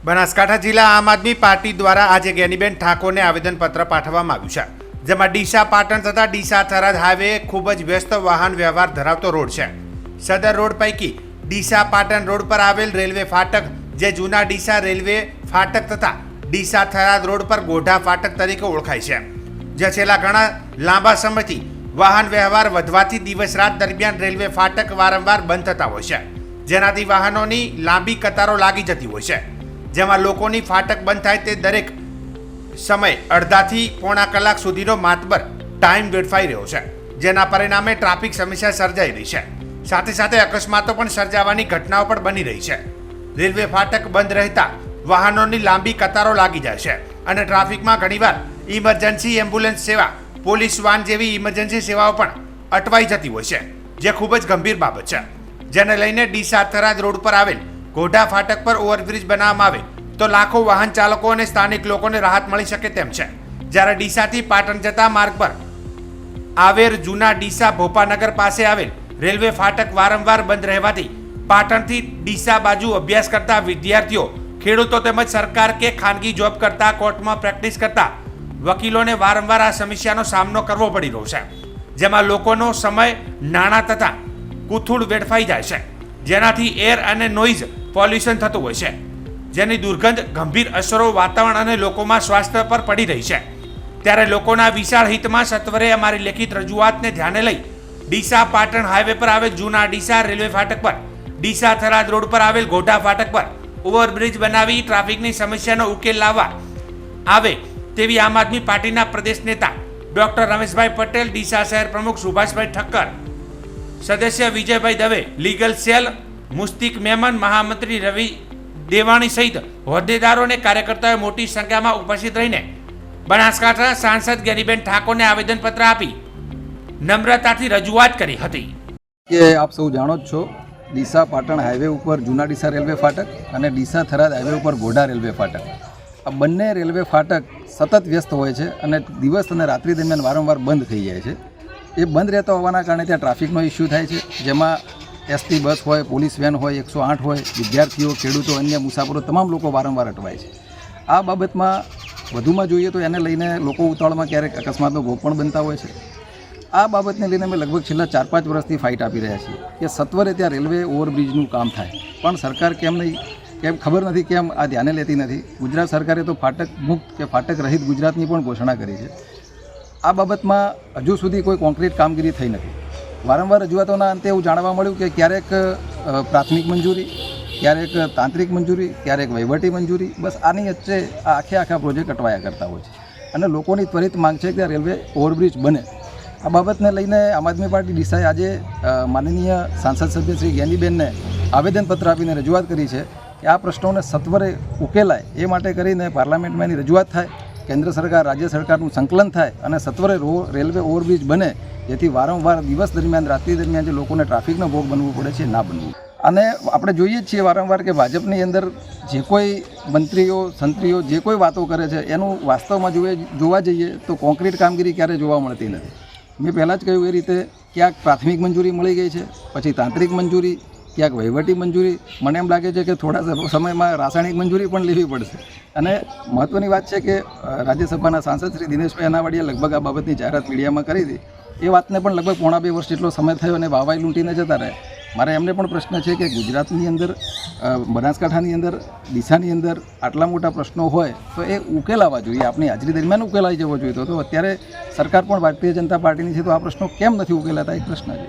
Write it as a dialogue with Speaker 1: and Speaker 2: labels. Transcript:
Speaker 1: બનાસકાંઠા જિલ્લા આમ આદમી પાર્ટી દ્વારા આજે જ્ઞાનીબેન ઠાકોરને આવેદનપત્ર પાઠવવામાં આવ્યું છે, જેમાં ડીસા પાટણ તથા ડીસા થરાદ હાઈવે ખૂબ જ વ્યસ્ત વાહન વ્યવહાર ધરાવતો રોડ છે। સદર રોડ પૈકી ડીસા પાટણ રોડ પર આવેલ રેલવે ફાટક, જે જૂના ડીસા રેલવે ફાટક તથા ડીસા થરાદ રોડ પર ગોઢા ફાટક તરીકે ઓળખાય છે, જે છેલ્લા ઘણા લાંબા સમયથી વાહન વ્યવહાર વધવાથી દિવસ રાત દરમિયાન રેલવે ફાટક વારંવાર બંધ થતા હોય છે, જેનાથી વાહનોની લાંબી કતારો લાગી જતી હોય છે, જેમાં લોકોની ફાટક બંધ થાય તે દરેક સમય અડધાથી પોણા કલાક સુધીનો માતબર ટાઈમ વેડફાઈ રહ્યો છે, જેના પરિણામે ટ્રાફિક સમસ્યા સર્જાઈ રહી છે। સાથે સાથે અકસ્માતો પણ સર્જાવાની ઘટનાઓ પણ બની રહી છે। રેલવે ફાટક બંધ રહેતા વાહનોની લાંબી કતારો લાગી જાય છે અને ટ્રાફિકમાં ઘણીવાર ઇમરજન્સી એમ્બ્યુલન્સ સેવા, પોલીસ વાન જેવી ઇમરજન્સી સેવાઓ પણ અટવાઈ જતી હોય છે, જે ખૂબ જ ગંભીર બાબત છે, જેને લઈને ડીસા થરાદ રોડ પર આવેલ ગોઢા ફાટક પર ઓવરબ્રિજ બનાવવામાં આવે તો લાખો વાહન ચાલકો અને સ્થાનિક લોકોને રાહત મળી શકે તેમ છે। જ્યારે ડીસાથી પાટણ જતા માર્ગ પર આવેલ જૂના ડીસા ભોપાનગર પાસે આવેલ રેલવે ફાટક વારંવાર બંધ રહેવાથી પાટણથી ડીસા બાજુ અભ્યાસ કરતા વિદ્યાર્થીઓ, ખેડૂતો તેમજ સરકાર કે ખાનગી જોબ કરતા, કોર્ટમાં પ્રેક્ટિસ કરતા વકીલોને વારંવાર આ સમસ્યાનો સામનો કરવો પડી રહ્યો છે, જેમાં લોકોનો સમય, નાણાં તથા કુથુડ વેડફાઈ જાય છે, જેનાથી એર અને નોઇઝ પોલ્યુશન થતું હોય છે, જેની દુર્ગંધ ગંભીર અસરો વાતાવરણ અને લોકોમાં સ્વાસ્થ્ય પર પડી રહી છે। ત્યારે લોકોના વિશાળ હિતમાં સત્વરે અમારી લેખિત રજૂઆતને ધ્યાને લઈ ડીસા પાટણ હાઈવે પર આવેલ જૂના ડીસા રેલવે ફાટક પર, ડીસા થરાદ રોડ પર આવેલ ગોઢા ફાટક પર ઓવરબ્રિજ બનાવી ટ્રાફિકની સમસ્યાનો ઉકેલ લાવવા આવે તેવી આમ આદમી પાર્ટીના પ્રદેશ નેતા ડોક્ટર રમેશભાઈ પટેલ, ડીસા શહેર પ્રમુખ સુભાષભાઈ ઠક્કર, સદસ્ય વિજયભાઈ દવે, લીગલ સેલ મુસ્તિક મેમન, મહામંત્રી રવિ દેવાણી સહિત હોદ્દેદારો અને કાર્યકર્તાઓએ મોટી સંખ્યામાં ઉપસ્થિત રહીને બનાસકાંઠા સાંસદ જ્ઞાનીબેન ઠાકોરને આવેદનપત્ર આપી નમ્રતાથી રજૂઆત કરી હતી।
Speaker 2: કે આપ સૌ જાણો જ છો, ડીસા પાટણ હાઈવે ઉપર જૂના ડીસા રેલવે ફાટક અને ડીસા થરાદ હાઈવે ઉપર ગોઢા રેલવે ફાટક, આ બંને રેલવે ફાટક સતત વ્યસ્ત હોય છે અને દિવસ અને રાત્રિ દરમિયાન વારંવાર બંધ થઈ જાય છે। એ બંધ રહેતા હોવાના કારણે ત્યાં ટ્રાફિકનો ઇસ્યુ થાય છે, જેમાં એસટી બસ હોય, પોલીસ વેન હોય, 108 હોય, વિદ્યાર્થીઓ, ખેડૂતો, અન્ય મુસાફરો તમામ લોકો વારંવાર અટવાય છે। આ બાબતમાં વધુમાં જોઈએ તો એને લઈને લોકો ઉતાવળમાં ક્યારેક અકસ્માતનો ભોગ પણ બનતા હોય છે। આ બાબતને લઈને અમે લગભગ છેલ્લા 4-5 વર્ષથી ફાઇટ આપી રહ્યા છીએ કે સત્વરે ત્યાં રેલવે ઓવરબ્રિજનું કામ થાય, પણ સરકાર કેમ ખબર નથી, કેમ આ ધ્યાને લેતી નથી। ગુજરાત સરકારે તો ફાટક મુક્ત કે ફાટક રહિત ગુજરાતની પણ ઘોષણા કરી છે। આ બાબતમાં હજુ સુધી કોઈ કોન્ક્રીટ કામગીરી થઈ નથી। વારંવાર રજૂઆતોના અંતે એવું જાણવા મળ્યું કે ક્યારેક પ્રાથમિક મંજૂરી, ક્યારેક તાંત્રિક મંજૂરી, ક્યારેક વહીવટી મંજૂરી, બસ આની વચ્ચે આ આખા પ્રોજેક્ટ અટવાયા કરતા હોય છે અને લોકોની ત્વરિત માંગ છે કે રેલવે ઓવરબ્રિજ બને। આ બાબતને લઈને આમ આદમી પાર્ટી ડીસાએ આજે માનનીય સાંસદ સભ્ય શ્રી જ્ઞાનીબેનને આવેદનપત્ર આપીને રજૂઆત કરી છે કે આ પ્રશ્નોને સત્વરે ઉકેલાય એ માટે કરીને પાર્લામેન્ટમાં એની રજૂઆત થાય, કેન્દ્ર સરકાર, રાજ્ય સરકારનું સંકલન થાય અને સત્વરે રેલવે ઓવરબ્રિજ બને, જેથી વારંવાર દિવસ દરમિયાન, રાત્રિ દરમિયાન જે લોકોને ટ્રાફિકનો ભોગ બનવું પડે છે ના બનવું। અને આપણે જોઈએ જ છીએ વારંવાર કે ભાજપની અંદર જે કોઈ મંત્રીઓ, સંત્રીઓ જે કોઈ વાતો કરે છે એનું વાસ્તવમાં જોવા જઈએ તો કોન્ક્રીટ કામગીરી ક્યારે જોવા મળતી નથી। મેં પહેલાં જ કહ્યું એ રીતે ક્યાંક પ્રાથમિક મંજૂરી મળી ગઈ છે, પછી તાંત્રિક મંજૂરી, ક્યાંક વહીવટી મંજૂરી, મને એમ લાગે છે કે થોડા સમયમાં રાસાયણિક મંજૂરી પણ લેવી પડશે। અને મહત્ત્વની વાત છે કે રાજ્યસભાના સાંસદ શ્રી દિનેશભાઈ અનાવાડીએ લગભગ આ બાબતની જાહેરાત મીડિયામાં કરી હતી। એ વાતને પણ લગભગ 1.5 વર્ષ જેટલો સમય થયો અને વાવાઈ લૂંટીને જતા રહે। મારે એમને પણ પ્રશ્ન છે કે ગુજરાતની અંદર, બનાસકાંઠાની અંદર, ડીસાની અંદર આટલા મોટા પ્રશ્નો હોય તો એ ઉકેલાવા જોઈએ, આપણી હાજરી દરમિયાન ઉકેલાઈ જવો જોઈએ। તો અત્યારે સરકાર પણ ભારતીય જનતા પાર્ટીની છે, તો આ પ્રશ્નો કેમ નથી ઉકેલાતા, એક પ્રશ્ન છે।